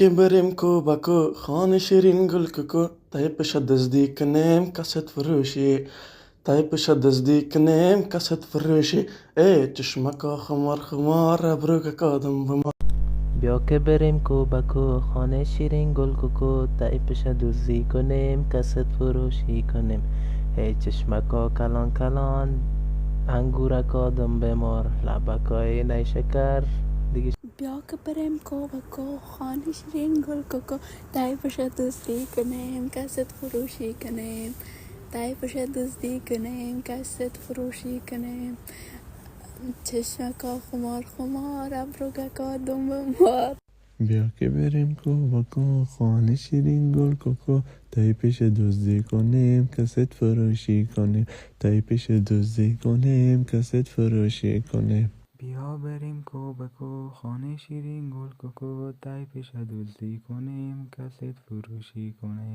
یه بریم کوباکو خانه شیرین گل کوکو تای پیش دزدی کنیم کست فروشی تای پیش دزدی کنیم کست فروشی ای چشمکا خمار خمار ابرو که کادم بما بیا که بریم کوباکو خانه شیرین گل کوکو تای پیش دوزی کنیم کست فروشی کنیم هی چشمکا کلان کلان انگورکا دنبه مار لبکای نیشکر دیگه بیا که بریم کوباکو خانه شیرین گل کوکو تای پیش دوستی کنیم کست فروشی کنیم تای پیش دزدی کنیم کست فروشی کنیم چشمکا خمار خمار ابروکا دنبه مار بیا که بریم کوباکو خانه شیرین گل کوکو تای پیش دزدی کنیم کست فروشی کنیم تای پیش دزدی کنیم کست فروشی کنیم بیا بریم کوباکو خانه شیرین گل کوکو تای پیش دزدی کنیم کست فروشی کنیم